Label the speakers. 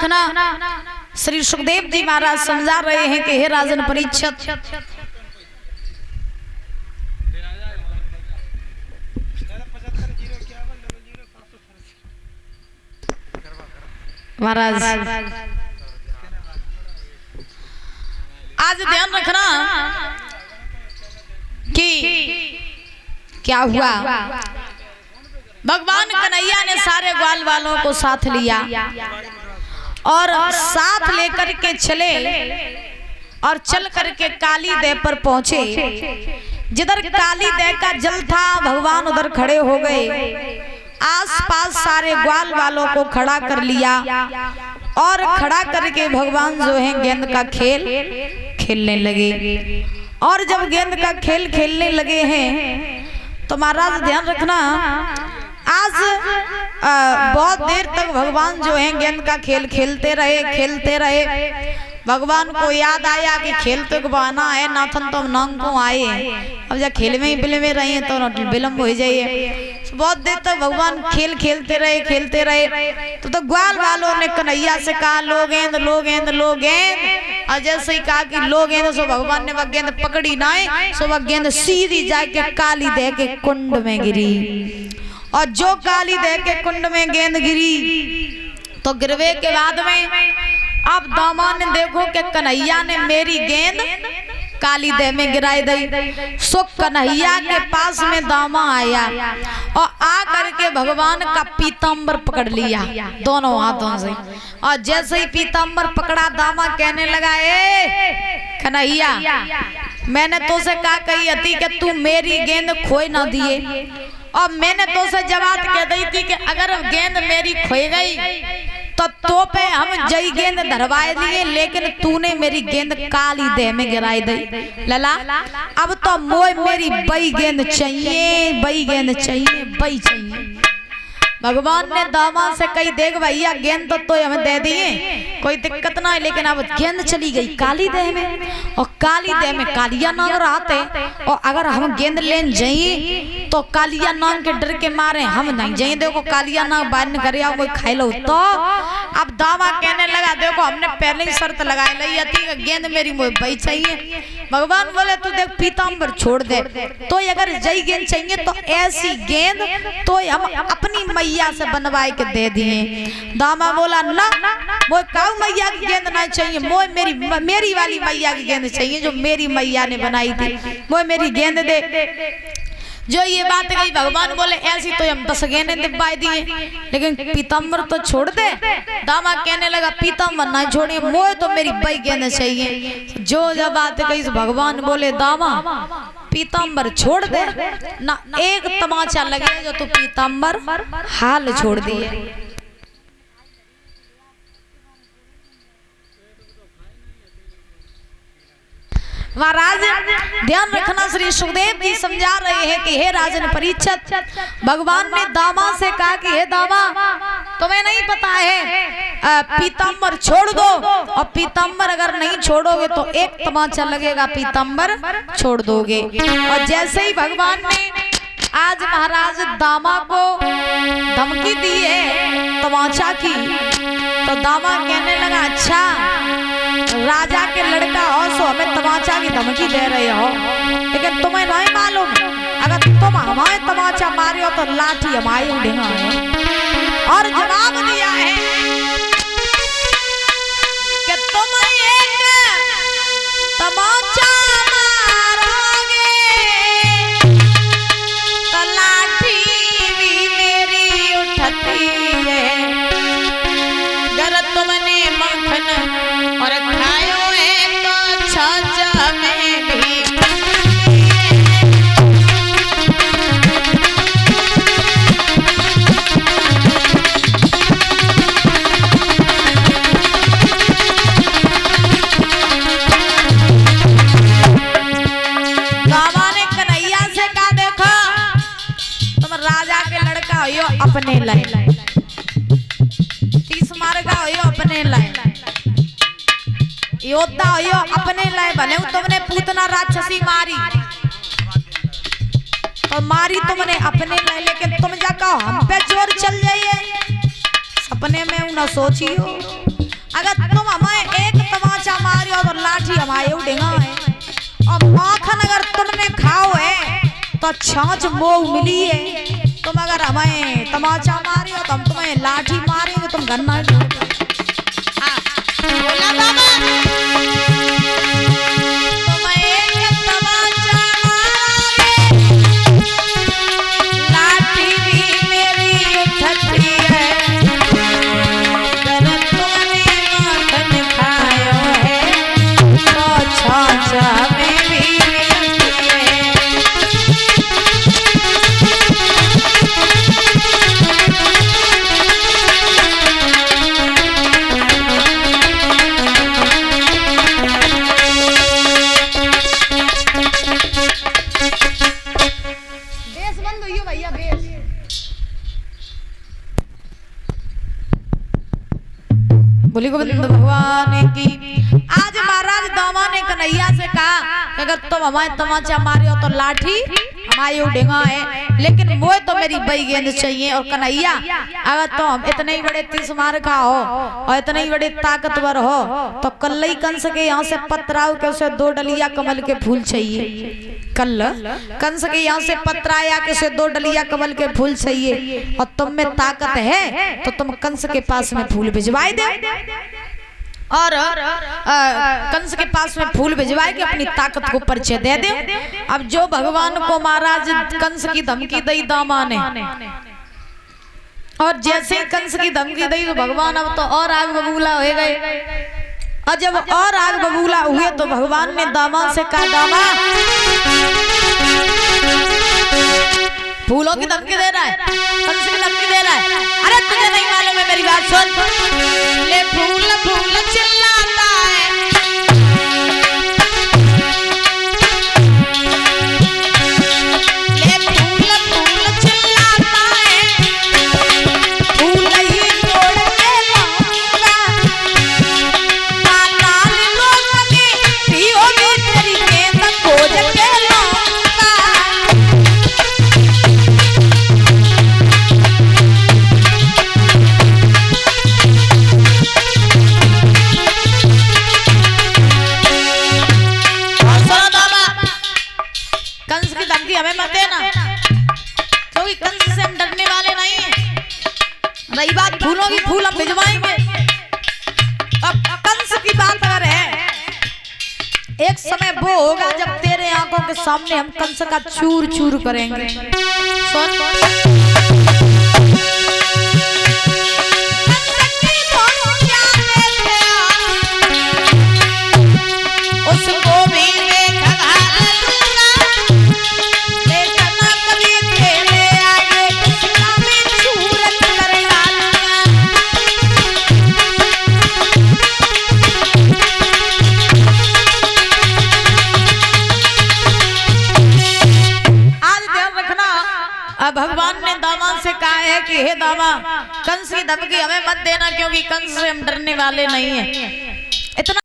Speaker 1: रखना, श्री सुखदेव जी महाराज समझा रहे हैं कि हे राजन परीक्षित, महाराज आज ध्यान रखना कि क्या हुआ। भगवान कन्हैया ने सारे ग्वाल वालों को साथ लिया और साथ लेकर के चले और चल करके काली देव पर पहुंचे। जिधर काली देव का जल था भगवान उधर खड़े हो गए। आसपास सारे ग्वाल वालों को खड़ा कर लिया और खड़ा करके भगवान जो है गेंद का खेल खेलने लगे। और जब गेंद का खेल खेलने लगे हैं तो महाराज ध्यान रखना, आज बहुत देर तक भगवान जो है गेंद का खेल खेलते रहे। भगवान को याद आया कि खेल तो बहाना है, नाथन तो नांग को आए, अब जब खेल में ही बिल में रहे तो विलम्ब हो जाइए। बहुत देर तक भगवान खेल खेलते रहे। तो ग्वाल वालों ने कन्हैया से कहा लो गेंद लो गेंद लो गेंद। और जैसे ही कहा कि लो गेंद, सो भगवान ने वह गेंद पकड़ी ना, सो वह गेंद सीधी जाके काली देह के कुंड में गिरी। और जो काली देह के कुंड में गेंद गिरी तो गिरवे के बाद में अब दामा ने देखो कि कन्हैया ने मेरी गेंद काली देह में गिराई दी। सो कन्हैया के पास में दामा आया और आ करके भगवान का पीताम्बर पकड़ लिया दोनों हाथों से। और जैसे ही पीताम्बर पकड़ा दामा कहने लगा, ए कन्हैया, मैंने तो से कहा कही थी कि तू मेरी गेंद खोए ना दिए, और मैंने तो से जवाब कह दी थी कि अगर गेंद मेरी खोई गई तो पे हम जई गेंद धरवाए लिए, लेकिन तूने मेरी गेंद काली देह में गिराई दी। लला अब तो मोय मेरी बई गेंद चाहिए, बई गेंद चाहिए, बई चाहिए। भगवान ने दामा से कही, देख भैया गेंद तो हमें दे दिए, कोई दिक्कत ना है, लेकिन अब गेंद चली गई काली देह में, और काली देह में कालिया नाग रहते, और अगर हम गेंद लेन जाइए तो कालिया नाग के डर के मारे हम नहीं जाइए। देखो कालिया नाग बाहर करे आओ कोई खाई लो। तो अब दामा कहने लगा, देखो हमने पहले ही शर्त लगाई ली थी गेंद मेरी बई चाहिए। भगवान बोले तू देख पीताम्बर छोड़ दे, तो अगर जई गेंद चाहिए तो ऐसी गेंद तो हम अपनी मैया से बनवाए के दे दिए। दामा बोला ना, मोए काऊ मैया की गेंद नहीं चाहिए, मोए मेरी वाली मैया की गेंद चाहिए जो मेरी मैया ने बनाई थी, मोए मेरी गेंद दे। जो ये बात गई भगवान बोले ऐसी तो हम 10 गेंदें दिलवाई दिए, लेकिन पीताम्बर तो छोड़ दे। दामा कहने लगा पीताम्बर ना छोड़िए, मोए तो मेरी बई गेंद चाहिए। जो जब बात गई भगवान बोले दामा पीताम्बर छोड़ दे ना, एक तमाचा लगे जो तू पीताम्बर हाल छोड़ दिए। महाराज ध्यान रखना, श्री सुखदेव जी समझा रहे हैं कि हे राजन परीक्षित, भगवान ने दामा से कहा कि हे दामा तुम्हें नहीं पता है पीताम्बर छोड़ दो, और पीताम्बर अगर नहीं छोड़ोगे तो एक तमाचा लगेगा, पीताम्बर छोड़ दोगे। और जैसे ही भगवान ने आज महाराज दामा को धमकी दी है तमाचा की, तो दामा कहने लगा अच्छा राजा के लड़का हो सो हमें तमाचा की धमकी दे रहे हो, लेकिन तुम्हें नहीं मालूम अगर तुम हमारे तमाचा मारे हो तो लाठी हमारी उड़ेगा। और जवाब दिया है कि तुम एक तमाचा मारोगे तो लाठी भी मेरी उठती है। अगर तुमने मक्खन और खायो है तो छाछा में भी बाबा ने कन्हैया से कहा देखो तुम राजा के लड़का हो अपने लाए, 30 मार्गा हो अपने लाए, योद्धा हो अपने लाए, भले तुमने पूतना राक्षसी मारी तो मारी तुमने अपने लाए, लेकिन तुम जाकर हम पे जोर चल जाइए सपने में न सोचियो। अगर तुम हमें एक तमाचा मारियो तो लाठी हमारे उड़ेगा है, और माखन अगर तुमने खाओ है तो छाछ मोह मिली है। तुम अगर हमें तमाचा मारियो तो हम तुम्हें लाठी मारेंगे, तुम घर ना बोली गोविंद भगवान की। आज महाराज दामा ने कन्हैया से कहा कि अगर तुम हमारे तमाचा मारियो तो लाठी हमारी उड़ेगा है, लेकिन मुझे तो मेरी बई गेंद चाहिए। और कन्हैया अगर तुम इतने ही बड़े तीस मार का हो और इतने ही बड़े ताकतवर हो तो कल ही कंस के यहाँ से पत्राओ के उसे 2 डलिया कमल के फूल चाहिए। कल कंस के यहाँ से पत्राया के उसे 2 डलिया कमल के फूल चाहिए, और तुम में ताकत है तो तुम कंस के पास में फूल भिजवाए दे। और कंस के पास में फूल भिजवाए के अपनी ताकत को परिचय दे दे। अब जो भगवान को महाराज कंस की धमकी दी दामा ने, और जैसे ही कंस की धमकी दी तो भगवान अब तो और आग बबूला हो गए। और जब और आग बबूला हुए तो भगवान ने दामा से कहा, दामा फूलों की धमकी दे रहा है, कंस की धमकी दे रहा है। अरे तुझे नहीं मालूम है, मेरी बात सुन। ले फूल फूल चिल्लाता है, ले फूल फूल चिल्लाता है, फूल ही तोड़ के लाऊंगा, पाताल लोक में भी होगी तेरी गेंद खोज के लाऊंगा। हमें मत देना, क्योंकि कंस से हम डरने वाले नहीं हैं। रही बात फूलों की, फूल हम भिजवाएंगे। अब कंस की बात अगर है, एक समय वो होगा जब तेरे आंखों के सामने हम कंस का चूर चूर करेंगे। उसको भी भगवान ने दामा से कहा है कि हे दामा, कंस की धमकी हमें मत देना, क्योंकि कंस से हम डरने वाले नहीं हैं। इतना